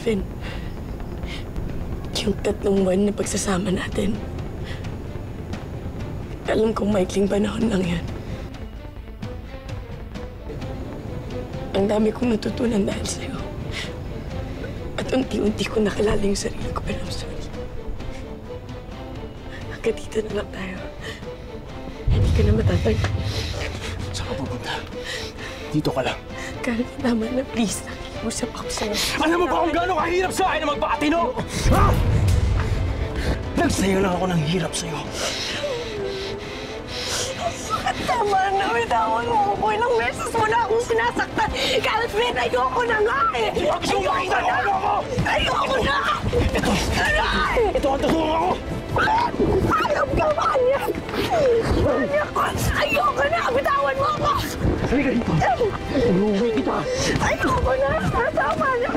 Calvin. Yung 3 buwan na pagsasama natin. Alam kong maikling panahon lang yan. Ang dami kong natutunan dahil sa'yo. At unti-unti ko nakilala yung sarili ko, pero I'm sorry. Hanggang dito na lang tayo. Hindi ka na matatag. Saan ka pupunta? Dito ka lang. Calvin, tama na, please. Nakiusap ako sa'yo. Alam mo ba kung gaano kahirap sa akin na magpakatino? Ha? Nagsayo lang ako ng hirap sa'yo. Tama na, bitawan mo ako. Ilang beses mo na akong sinasaktan. Calvin, ayoko na nga eh! Ayoko na! Ayoko na! Ito ang tutulong ako! Alam ka, manyak! Manyak ko! Ayoko na! Bitawan mo ako! Halika dito! Umuwi kita! Ayoko na! Tama na!